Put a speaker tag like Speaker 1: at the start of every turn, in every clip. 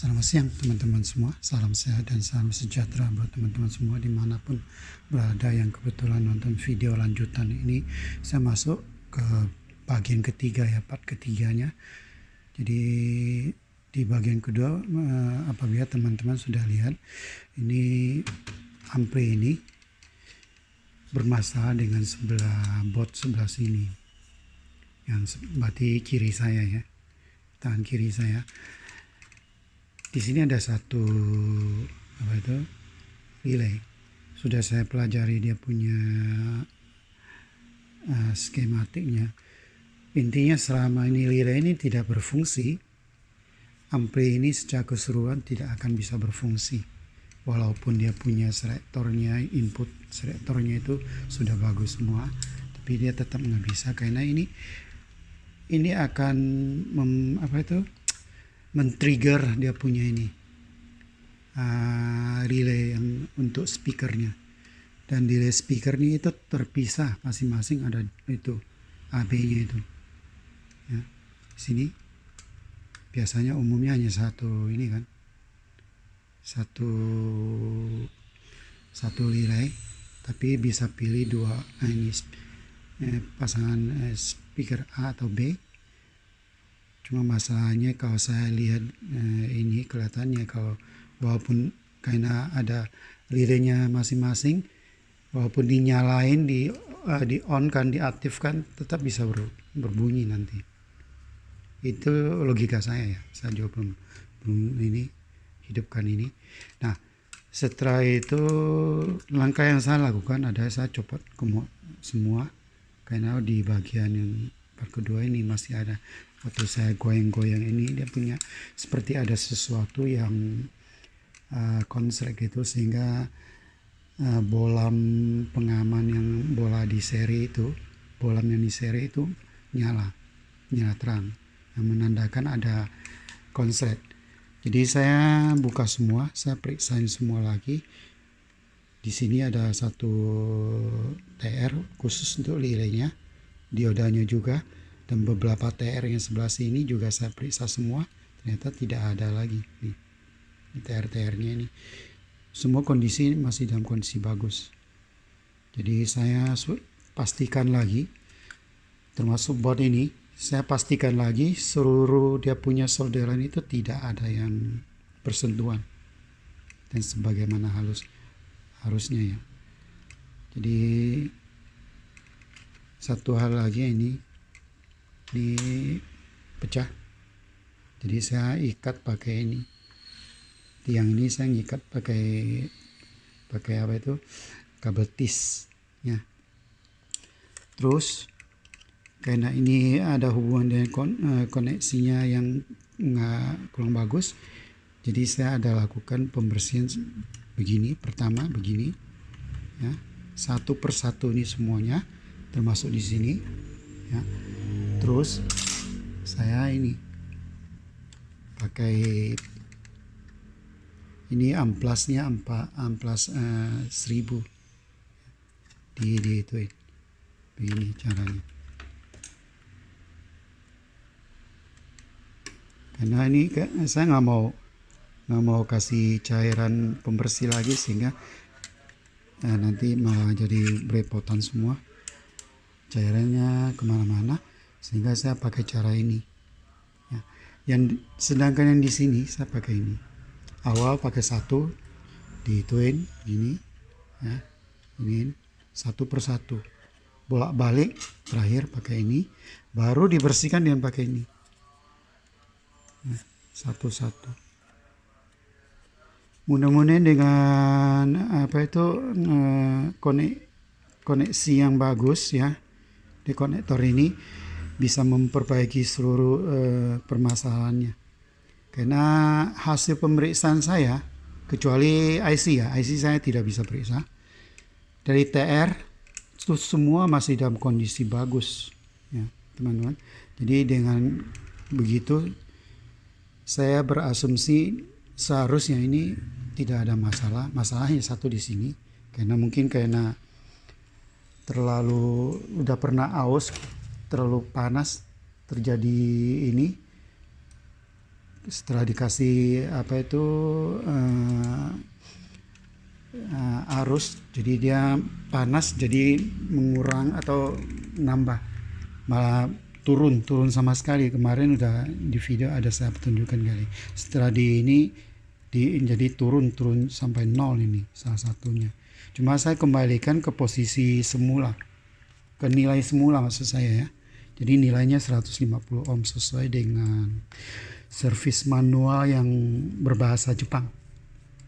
Speaker 1: Selamat siang teman-teman semua, salam sehat dan salam sejahtera buat teman-teman semua dimanapun berada yang kebetulan nonton video lanjutan ini. Saya masuk ke bagian ketiga ya, part ketiganya. Jadi di bagian kedua apabila teman-teman sudah lihat ini ampli ini bermasalah dengan sebelah bot sebelah sini, yang berarti kiri saya ya, tangan kiri saya. Di sini ada satu relay. Sudah saya pelajari dia punya skematiknya. Intinya selama ini relay ini tidak berfungsi, ampli ini secara keseluruhan tidak akan bisa berfungsi. Walaupun dia punya selektornya, input selektornya itu sudah bagus semua, tapi dia tetap nggak bisa karena ini akan men-trigger dia punya ini relay yang untuk speakernya, dan relay speakernya itu terpisah masing-masing, ada itu AB-nya itu ya. Sini biasanya umumnya hanya satu ini kan, satu relay, tapi bisa pilih dua ini pasangan speaker A atau B. Cuma masalahnya kalau saya lihat ini kelihatannya kalau walaupun karena ada relaynya masing-masing, walaupun dinyalain, di on kan, diaktifkan, tetap bisa berbunyi nanti. Itu logika saya ya, saya juga belum ini hidupkan ini. Nah, setelah itu langkah yang saya lakukan adalah saya copot semua, karena di bagian yang part kedua ini masih ada. Waktu saya goyang-goyang ini dia punya seperti ada sesuatu yang konslet gitu, sehingga bolam pengaman yang bola di seri itu, bolam yang di seri itu nyala terang, yang menandakan ada konslet. Jadi saya buka semua, saya periksain semua lagi. Di sini ada satu TR khusus untuk relaynya, diodanya juga, dan beberapa TR yang sebelah sini juga saya periksa semua, ternyata tidak ada lagi nih TR-TR-nya ini. Semua kondisi masih dalam kondisi bagus. Jadi saya pastikan lagi, termasuk board ini, saya pastikan lagi seluruh dia punya solderan itu tidak ada yang bersentuhan dan sebagaimana harusnya ya. Jadi satu hal lagi, ini pecah, jadi saya ikat pakai ini tiang ini, saya ikat pakai kabel tis ya. Terus karena ini ada hubungan dengan koneksinya yang kurang bagus, jadi saya ada lakukan pembersihan begini. Pertama begini ya, satu persatu ini semuanya termasuk di sini ya. Terus saya ini pakai ini amplasnya, amplas 1000 di itu begini caranya. Karena ini saya nggak mau kasih cairan pembersih lagi, sehingga nanti malah jadi berepotan semua cairannya kemana-mana, sehingga saya pakai cara ini ya. Sedangkan yang di sini saya pakai ini, awal pakai satu diituin gini ya, ini satu persatu bolak-balik, terakhir pakai ini, baru dibersihkan dengan pakai ini ya, satu-satu. Mudah-mudahan dengan koneksi yang bagus ya di konektor ini bisa memperbaiki seluruh permasalahannya. Karena hasil pemeriksaan saya, kecuali IC saya tidak bisa periksa, dari TR itu semua masih dalam kondisi bagus ya teman-teman. Jadi dengan begitu saya berasumsi seharusnya ini tidak ada masalah. Masalahnya satu di sini, karena mungkin terlalu udah pernah aus, terlalu panas, terjadi ini setelah dikasih apa itu arus, jadi dia panas, jadi mengurang atau nambah, malah turun sama sekali. Kemarin udah di video ada saya tunjukkan kali, setelah di ini jadi turun sampai nol. Ini salah satunya. Cuma saya kembalikan ke posisi semula, ke nilai semula maksud saya ya. Jadi nilainya 150 ohm sesuai dengan servis manual yang berbahasa Jepang.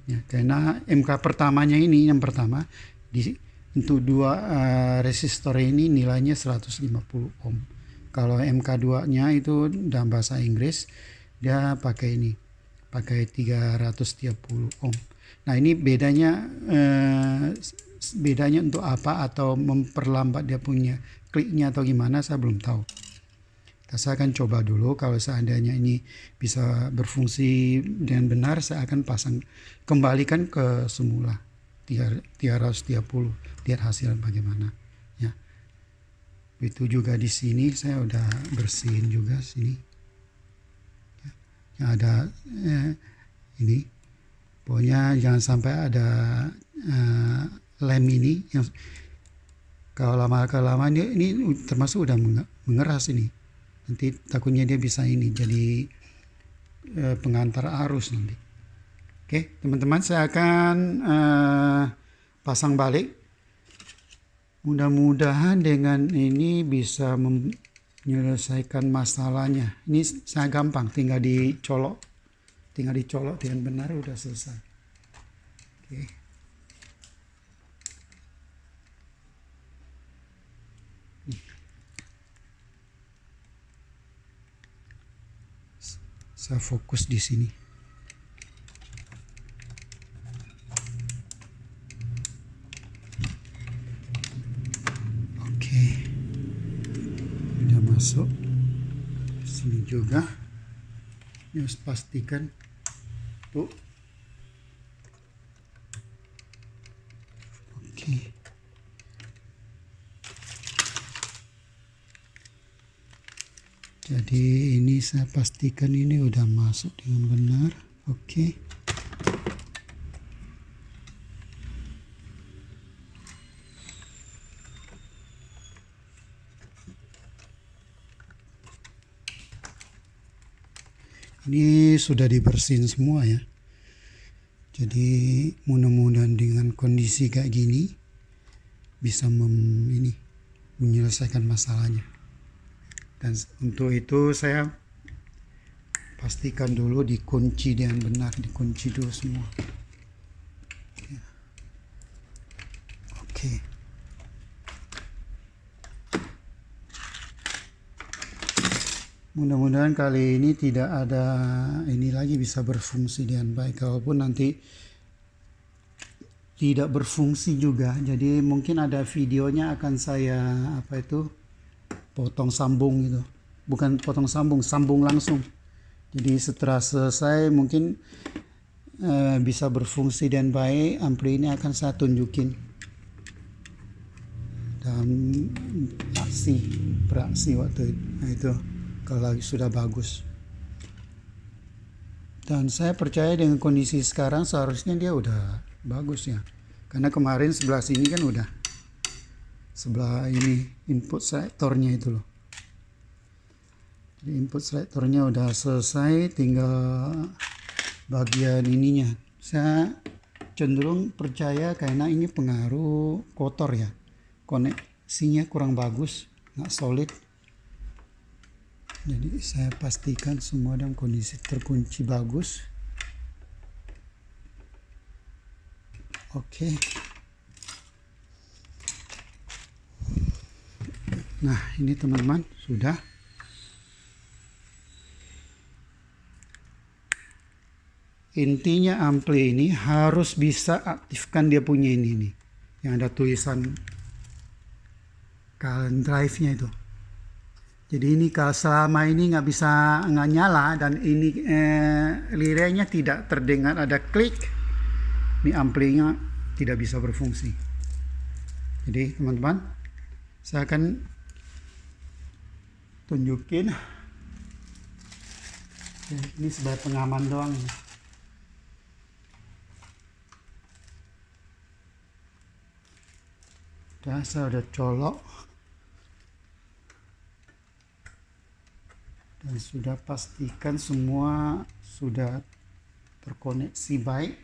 Speaker 1: Ya, karena MK pertamanya ini, yang pertama untuk dua resistor ini nilainya 150 ohm. Kalau MK2 nya itu dalam bahasa Inggris dia pakai 330 ohm. Nah ini bedanya untuk apa, atau memperlambat dia punya kliknya atau gimana, saya belum tahu. Saya akan coba dulu, kalau seandainya ini bisa berfungsi dengan benar, saya akan kembalikan ke semula 330, lihat hasil bagaimana ya. Itu juga di sini saya udah bersihin juga sini ya. Yang ada ini pokoknya jangan sampai ada lem ini yang kalau lama-kelamaan ini termasuk udah mengeras ini. Nanti takutnya dia bisa jadi pengantar arus nanti. Oke, teman-teman, saya akan pasang balik. Mudah-mudahan dengan ini bisa menyelesaikan masalahnya. Ini sangat gampang, tinggal dicolok dengan benar, udah selesai. Oke. Saya fokus di sini. Oke. Udah masuk. Sini juga. Ini harus pastikan. Tuh. Oke. Jadi ini saya pastikan ini udah masuk dengan benar. Oke. Ini sudah dibersihin semua ya. Jadi mudah-mudahan dengan kondisi kayak gini bisa menyelesaikan masalahnya. Dan untuk itu saya pastikan dulu dikunci dengan benar, dikunci dulu semua. Oke. Mudah-mudahan kali ini tidak ada ini lagi, bisa berfungsi dengan baik. Kalaupun nanti tidak berfungsi juga, jadi mungkin ada videonya akan saya potong sambung gitu. Bukan potong sambung langsung. Jadi setelah selesai mungkin bisa berfungsi dan baik, ampli ini akan saya tunjukin dalam beraksi waktu itu kalau lagi sudah bagus. Dan saya percaya dengan kondisi sekarang seharusnya dia udah bagus ya. Karena kemarin sebelah sini kan udah, sebelah ini input selektornya itu loh. Jadi input selektornya udah selesai, tinggal bagian ininya. Saya cenderung percaya karena ini pengaruh kotor ya. Koneksinya kurang bagus, nggak solid. Jadi saya pastikan semua dalam kondisi terkunci bagus. Oke. Nah ini teman-teman sudah. Intinya ampli ini harus bisa aktifkan dia punya ini nih, yang ada tulisan current drive-nya itu. Jadi ini kalau selama ini nggak nyala dan ini liretnya tidak terdengar ada klik, ini amplinya tidak bisa berfungsi. Jadi teman-teman, saya akan tunjukin Oke, ini sebagai pengaman doang. Udah, saya udah colok dan sudah pastikan semua sudah terkoneksi baik.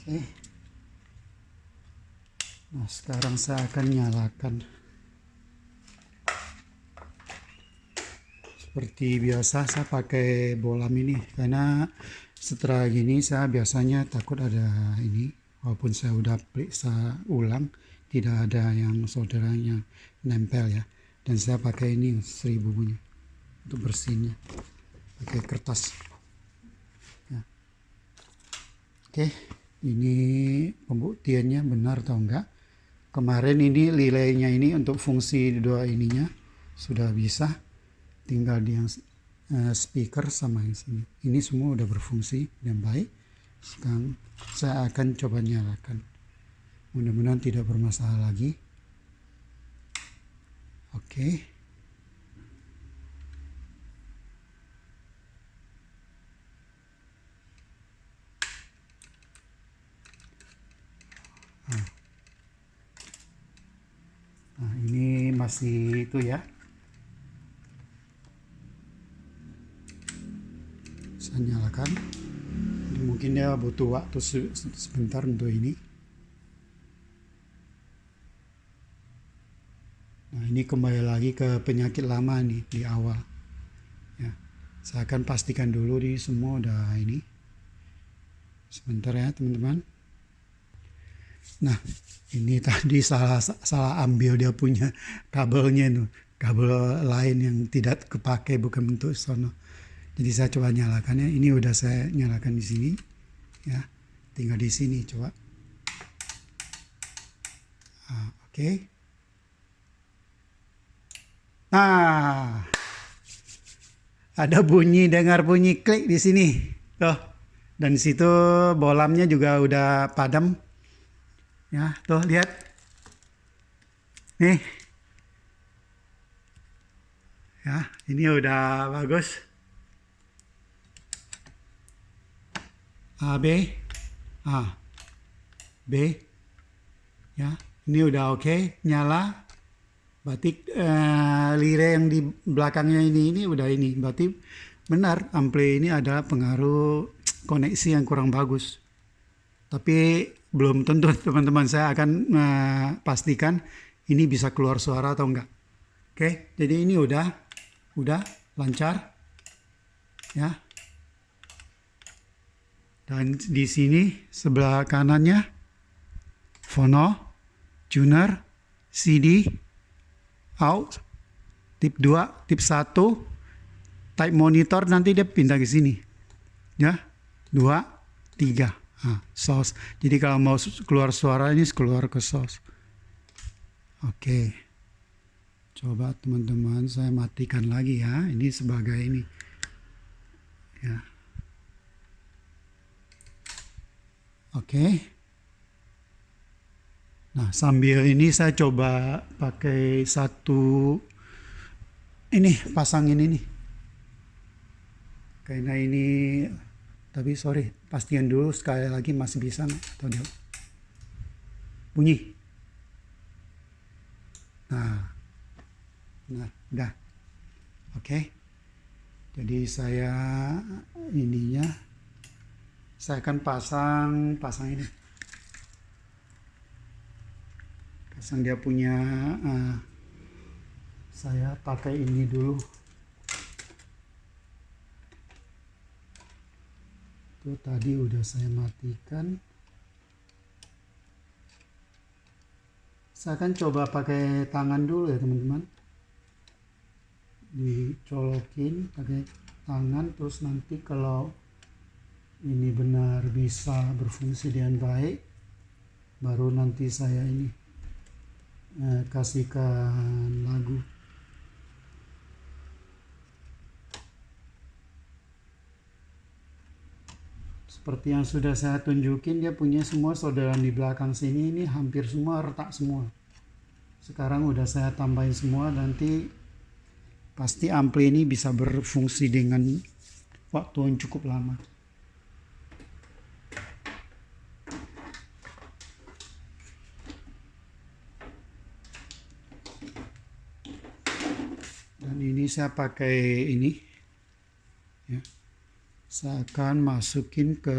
Speaker 1: Oke. Nah, sekarang saya akan nyalakan. Seperti biasa saya pakai bolam ini karena setelah gini saya biasanya takut ada ini, walaupun saya udah periksa ulang tidak ada yang solderannya nempel ya, dan saya pakai ini 1000 bunyi untuk bersihnya pakai kertas ya. Oke, ini pembuktiannya benar atau enggak. Kemarin ini relaynya ini untuk fungsi dua ininya sudah bisa, tinggal di yang speaker sama yang sini. Ini semua udah berfungsi dan baik. Sekarang saya akan coba nyalakan. Mudah-mudahan tidak bermasalah lagi. Oke. Nah, ini masih itu ya. Saya nyalakan. Jadi mungkin dia butuh waktu sebentar untuk ini. Nah, ini kembali lagi ke penyakit lama nih di awal. Ya, saya akan pastikan dulu di semua udah ini. Sebentar ya teman-teman. Nah, ini tadi salah ambil dia punya kabelnya tuh, kabel lain yang tidak kepakai, bukan bentuk sono. Jadi saya coba nyalakannya. Ini udah saya nyalakan di sini, ya. Tinggal di sini coba. Oke. Nah, ada bunyi, dengar bunyi klik di sini, tuh. Dan di situ bolamnya juga udah padam. Ya, tuh lihat. Nih. Ya, ini udah bagus. A, B. A. B. Ya, ini udah oke, nyala. Berarti lire yang di belakangnya ini udah ini. Berarti benar ampli ini adalah pengaruh koneksi yang kurang bagus. Tapi belum tentu teman-teman, saya akan pastikan ini bisa keluar suara atau enggak. Oke, jadi ini udah lancar ya. Dan di sini sebelah kanannya phono, tuner, CD, out, tip 2, tip 1, type monitor nanti dia pindah ke sini. Ya, 2, 3. Source. Jadi kalau mau keluar suara ini keluar ke source. Oke. Coba teman-teman saya matikan lagi ya. Ini sebagai ini. Ya. Oke. Nah, sambil ini saya coba pakai satu ini, pasangin ini. Karena ini, tapi sorry, pastiin dulu sekali lagi masih bisa atau dia bunyi. Nah, udah. Oke. Jadi saya ininya, saya akan pasang ini. Pasang dia punya, saya pakai ini dulu. Itu tadi udah saya matikan. Saya akan coba pakai tangan dulu ya teman-teman. Dicolokin pakai tangan, terus nanti kalau ini benar bisa berfungsi dengan baik, baru nanti saya ini kasihkan lagu. Seperti yang sudah saya tunjukin, dia punya semua solderan di belakang sini ini hampir semua retak semua. Sekarang udah saya tambahin semua, nanti pasti ampli ini bisa berfungsi dengan waktu yang cukup lama. Dan ini saya pakai ini ya. Saya akan masukin ke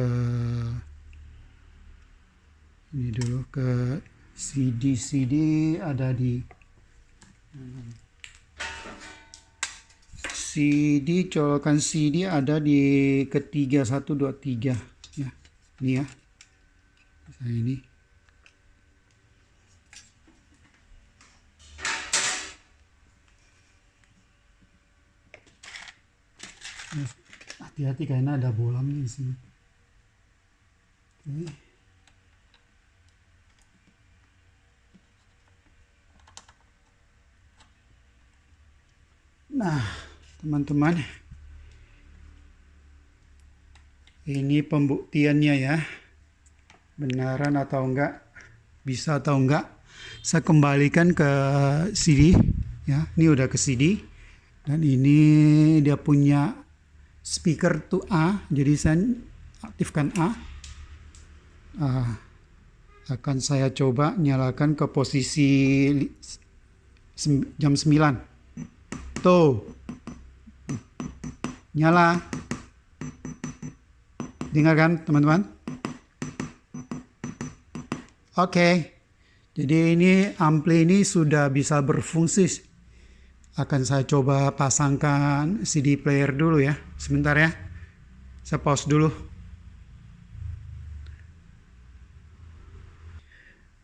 Speaker 1: ini dulu, ke CD ada di colokan CD ada di ketiga 1 2 3 ya. Ini ya. Saya ini. Hati-hati karena ada bolamnya di sini. Oke. Nah, teman-teman, ini pembuktiannya ya, benaran atau enggak, bisa atau enggak. Saya kembalikan ke CD ya. Ini udah ke CD, dan ini dia punya speaker to A, jadi saya aktifkan A. Akan saya coba nyalakan ke posisi jam 9. Tuh, nyala. Dengar kan teman-teman? Oke. Jadi ini ampli ini sudah bisa berfungsi. Akan saya coba pasangkan CD player dulu ya. Sebentar ya. Saya pause dulu.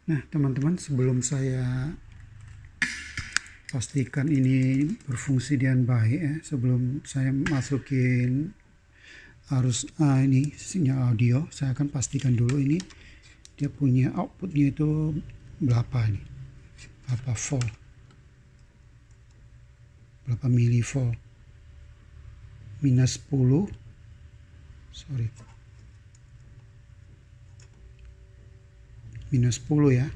Speaker 1: Nah, teman-teman, sebelum saya pastikan ini berfungsi dengan baik ya, sebelum saya masukin arus ini sinyal audio, saya akan pastikan dulu ini dia punya outputnya itu berapa nih, berapa volt, berapa milivolt. Minus 10, sorry, minus 10 ya.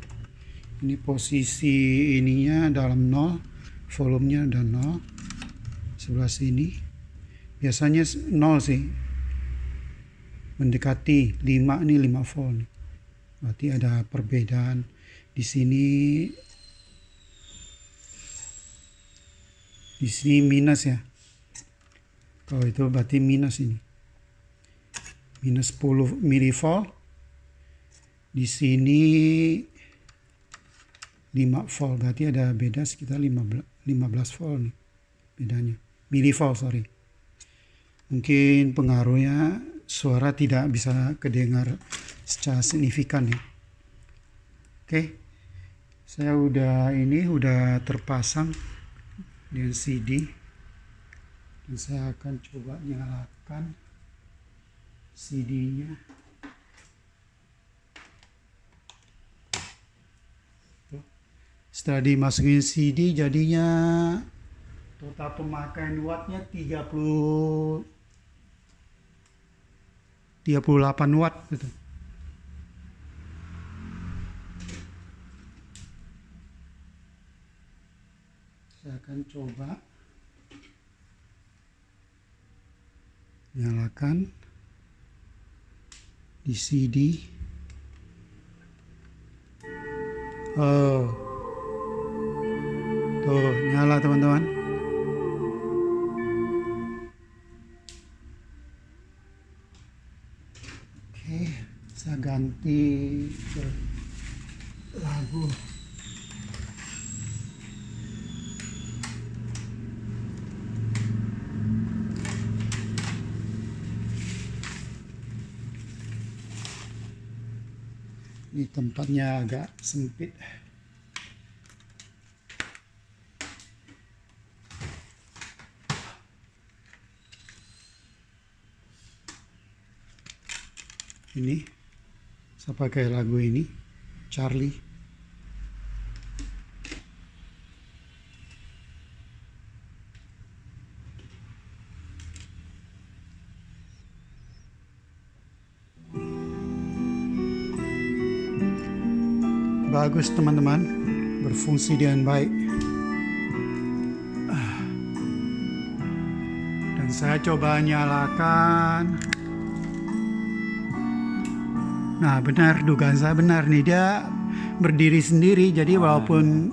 Speaker 1: Ini posisi ininya dalam 0, volumenya udah 0. Sebelah sini biasanya 0 sih, mendekati 5 nih, 5 volt nih. Berarti ada perbedaan di sini. Di sini minus ya. Kalau itu berarti minus ini. Minus 10 milivolt. Di sini 5 volt, berarti ada beda sekitar 15 volt nih bedanya. Milivolt, sorry. Mungkin pengaruhnya suara tidak bisa kedengar secara signifikan ya. Oke. Saya udah terpasang dengan CD. Dan saya akan coba nyalakan CD-nya. Setelah dimasukin CD, jadinya total pemakaian wattnya 38 watt gitu. Saya akan coba nyalakan di CD. Oh, tuh nyala teman-teman. Oke, saya ganti ke lagu. Ini tempatnya agak sempit. Ini saya pakai lagu ini, Charlie. bagus teman-teman, berfungsi dengan baik. Dan saya coba nyalakan. Nah, benar, dugaan saya benar nih, dia berdiri sendiri, jadi walaupun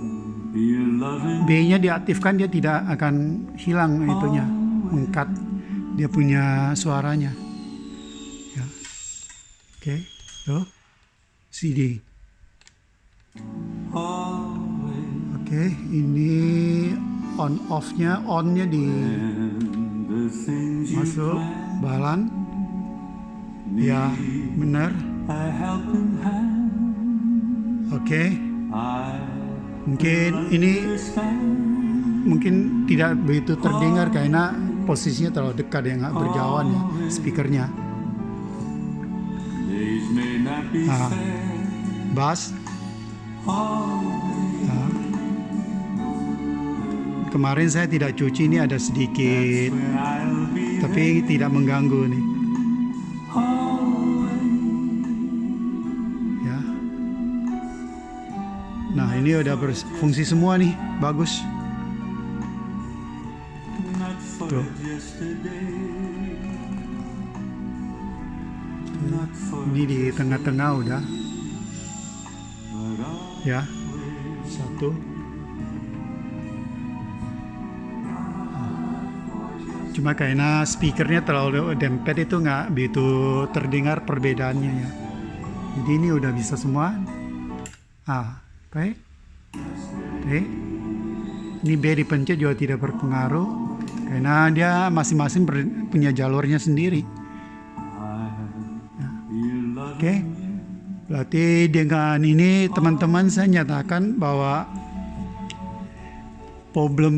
Speaker 1: B-nya diaktifkan dia tidak akan hilang itunya, mengkat dia punya suaranya. Ya. Oke, tuh CD. Oke, ini on off-nya, on-nya di masuk balan. Ya, benar. Oke. Mungkin ini tidak begitu terdengar karena posisinya terlalu dekat ya, nggak berjauhan ya speakernya. Nah, bass. Nah. Kemarin saya tidak cuci, ini ada sedikit, tapi tidak mengganggu nih. Ya. Nah, ini udah berfungsi semua nih, bagus. Tuh. Ini di tengah-tengah udah. Ya. Satu. Cuma karena speakernya terlalu dempet itu nggak begitu terdengar perbedaannya ya. Jadi ini udah bisa semua. B. Ini B dipencet juga tidak berpengaruh karena dia masing-masing punya jalurnya sendiri. Ya. Oke. Berarti dengan ini teman-teman saya nyatakan bahwa problem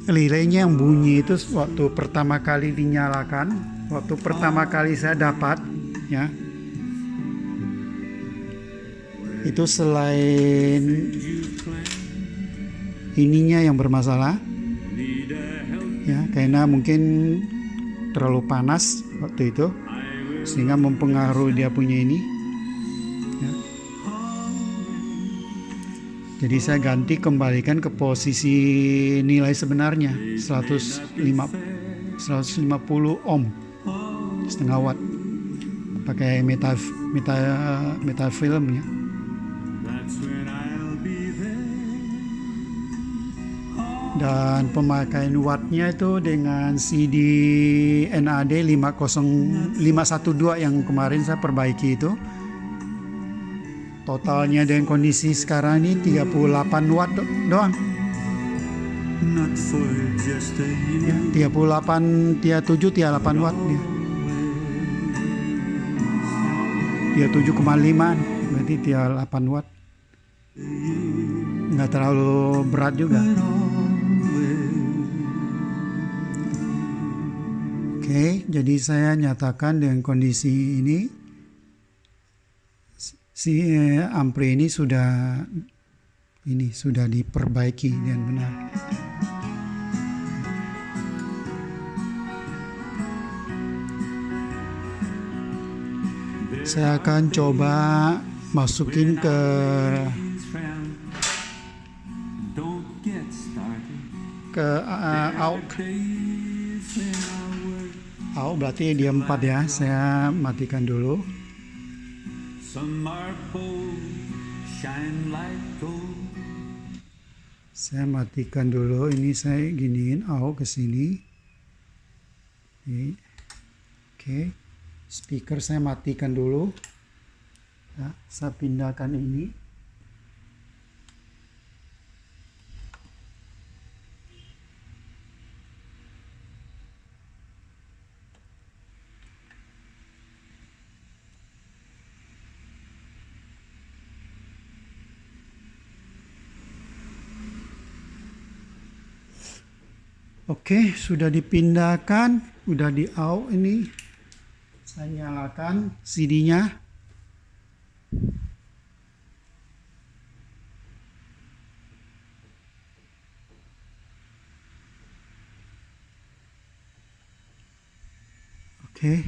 Speaker 1: relaynya yang bunyi itu waktu pertama kali dinyalakan, waktu pertama kali saya dapat ya, itu selain ininya yang bermasalah ya, karena mungkin terlalu panas waktu itu sehingga mempengaruhi dia punya ini ya. Jadi saya ganti, kembalikan ke posisi nilai sebenarnya 150 ohm, setengah watt, pakai metafilm ya. Dan pemakaian wattnya itu dengan CD NAD 512 yang kemarin saya perbaiki itu, totalnya dengan kondisi sekarang ini 38 watt doang. Ya, 38, 38 watt dia. 37,5 berarti 38 watt. Nggak terlalu berat juga. Oke, jadi saya nyatakan dengan kondisi ini si ampli ini sudah diperbaiki dengan benar. Saya akan coba masukin ke out. Out berarti dia 4 ya. Saya matikan dulu. Saya matikan dulu. Ini saya giniin out ke sini. Oke. Speaker saya matikan dulu. Ya, saya pindahkan ini. Oke, sudah dipindahkan, udah di out ini. Saya nyalakan CD-nya. Oke,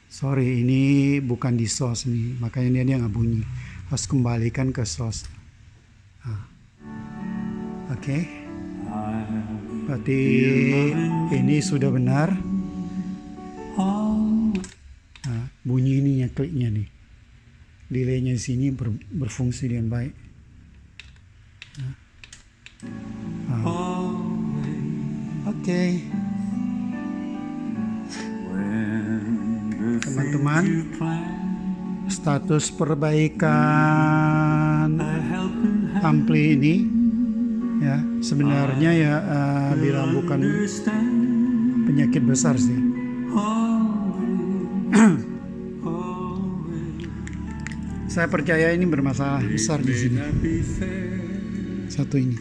Speaker 1: sorry, ini bukan di source nih, makanya dia nggak bunyi. harus kembalikan ke source. Oke. Berarti ini sudah benar. Bunyi ininya, kliknya nih, delaynya di sini berfungsi dengan baik. Oke. Teman-teman, status perbaikan ampli ini ya sebenarnya ya bilang bukan penyakit besar sih. Saya percaya ini bermasalah besar di sini. Satu ini.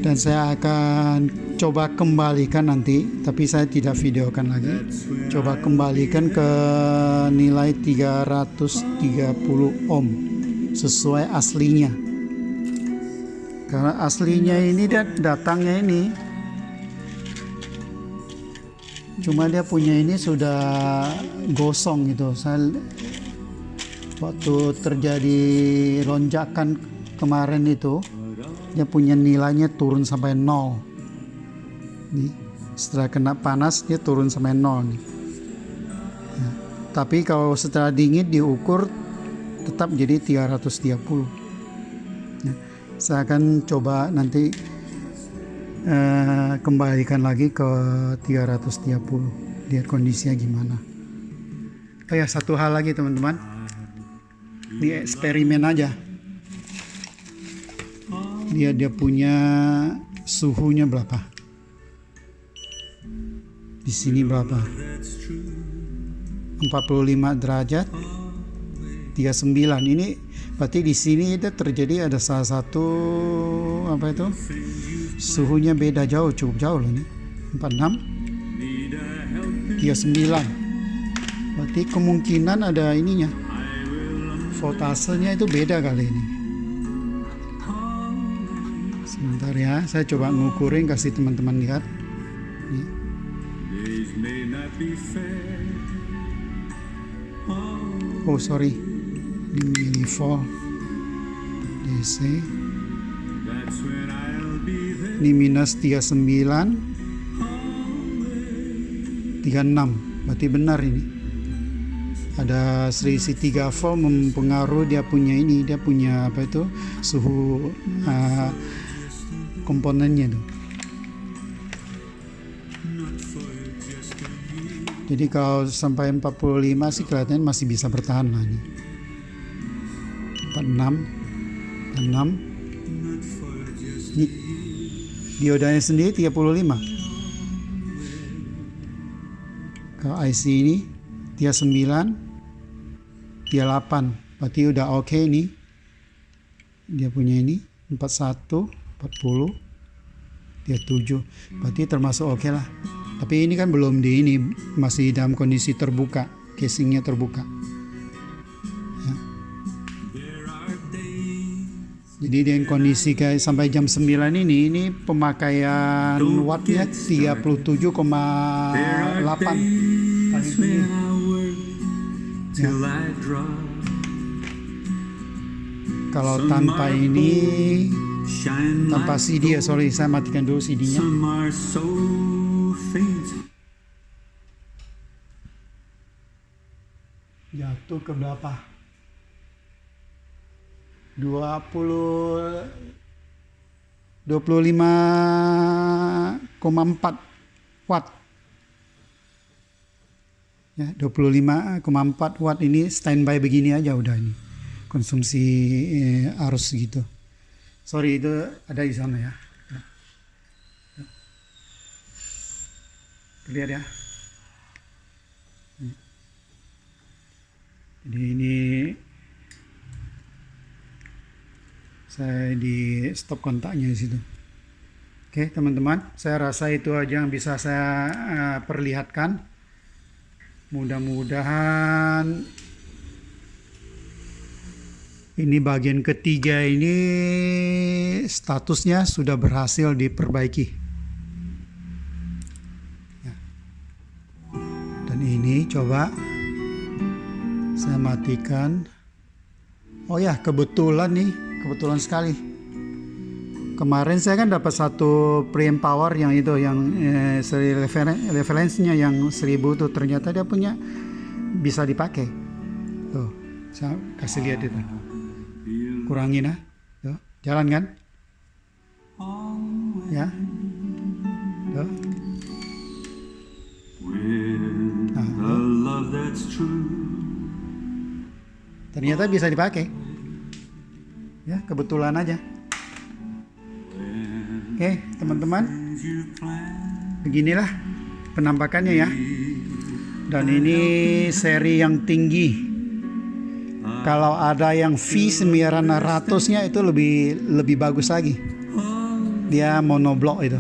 Speaker 1: Dan saya akan coba kembalikan nanti, tapi saya tidak videokan lagi. Coba kembalikan ke nilai 330 ohm sesuai aslinya. Karena aslinya ini datangnya ini, cuma dia punya ini sudah gosong gitu. Saya waktu terjadi lonjakan kemarin itu, dia punya nilainya turun sampai 0. Nih, setelah kena panas dia turun sampai 0 nih. Ya, tapi kalau setelah dingin diukur tetap jadi 330. Ya, saya akan coba nanti kembalikan lagi ke 330, lihat kondisinya gimana. Oh ya, satu hal lagi teman-teman, ini eksperimen aja. Dia punya suhunya berapa? Di sini berapa? 45 derajat 39. Ini berarti di sini itu terjadi ada salah satu apa itu? Suhunya beda jauh, cukup jauh loh nih. 46 39. Berarti kemungkinan ada ininya. Voltasenya itu beda kali ini. Sebentar ya, saya coba ngukurin, kasih teman-teman lihat. Nih. Oh sorry, ini millivolt DC. Ini minus 39 36. Berarti benar ini. Ada selisih 3 volt mempengaruhi dia punya ini, dia punya apa itu, suhu komponennya tuh. Jadi kalau sampai 45 sih kelihatannya masih bisa bertahan lah nih. 46 6. Ini diodanya sendiri 35. Kalau IC ini 39 38. Berarti udah oke nih. Dia punya ini 41 40 37. Berarti termasuk oke lah. Tapi ini kan belum di ini, masih dalam kondisi terbuka, casingnya terbuka. Ya. Jadi dengan kondisi kayak sampai jam 9 ini pemakaian wattnya 37,8 kali ini. Ya. Kalau tanpa ini, tanpa CD ya, sorry saya matikan dulu CD-nya. Jatuh ke berapa? 25,4 watt. Ya, 25,4 watt ini standby begini aja udah ini. Konsumsi arus gitu. Sorry itu ada di sana ya. Lihat ya. Jadi ini saya di stop kontaknya di situ. Oke teman-teman, saya rasa itu aja yang bisa saya perlihatkan. Mudah-mudahan ini bagian ketiga ini statusnya sudah berhasil diperbaiki. Ya. Dan ini coba saya matikan Oh ya, kebetulan nih, kebetulan sekali. Kemarin saya kan dapat satu preamp power yang itu, yang seri referensinya yang 1000 tuh, ternyata dia punya bisa dipakai. Tuh, saya kasih lihat itu. Kurangin ah, tuh, jalan kan? Ya, tuh. Nah, tuh. Ternyata bisa dipakai. Ya, kebetulan aja. Oke, teman-teman, beginilah penampakannya ya. Dan ini seri yang tinggi. Kalau ada yang V900-nya itu lebih bagus lagi. Dia monoblok itu.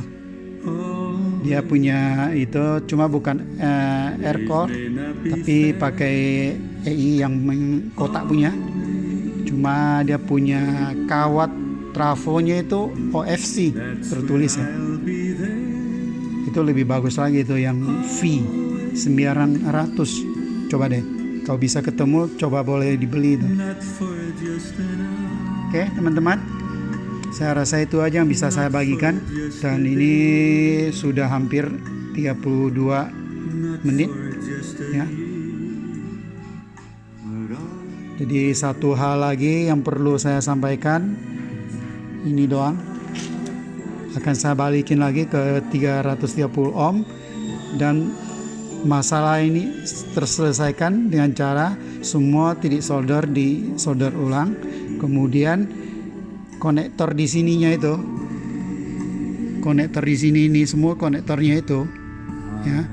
Speaker 1: Dia punya itu cuma bukan air core, tapi pakai EI yang kotak punya. Cuma dia punya kawat trafonya itu OFC tertulis ya. Itu lebih bagus lagi itu yang V900. Coba deh, kalau bisa ketemu coba boleh dibeli itu. Oke teman-teman, saya rasa itu aja yang bisa saya bagikan. Dan ini sudah hampir 32 menit ya. Jadi satu hal lagi yang perlu saya sampaikan, ini doang. Akan saya balikin lagi ke 330 ohm. Dan masalah ini terselesaikan dengan cara semua titik solder di solder ulang. Kemudian konektor di sininya itu, konektor di sini ini semua konektornya itu ya,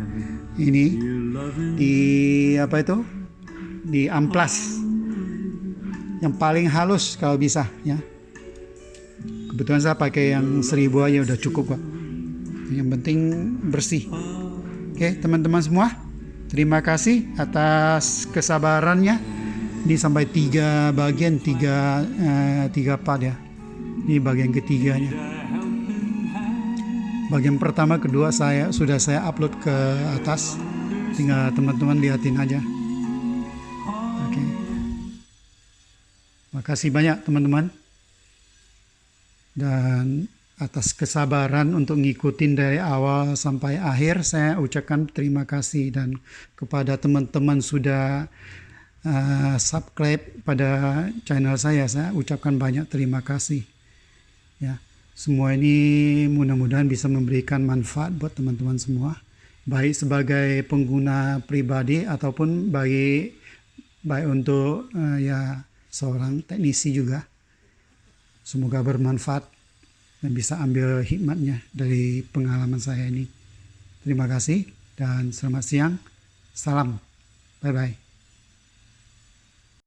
Speaker 1: ini di apa itu, di amplas yang paling halus kalau bisa ya. Kebetulan saya pakai yang 1000 aja udah cukup kok. Yang penting bersih. Oke teman-teman semua, terima kasih atas kesabarannya. Ini sampai 3 bagian, 3 part ya. Ini bagian ketiganya. Bagian pertama, kedua sudah saya upload ke atas. Tinggal teman-teman lihatin aja. Oke. Makasih banyak teman-teman. Dan atas kesabaran untuk ngikutin dari awal sampai akhir, saya ucapkan terima kasih. Dan kepada teman-teman sudah subscribe pada channel saya ucapkan banyak terima kasih. Ya, semua ini mudah-mudahan bisa memberikan manfaat buat teman-teman semua, baik sebagai pengguna pribadi ataupun baik untuk ya seorang teknisi juga. Semoga bermanfaat dan bisa ambil hikmatnya dari pengalaman saya ini. Terima kasih dan selamat siang. Salam. Bye-bye.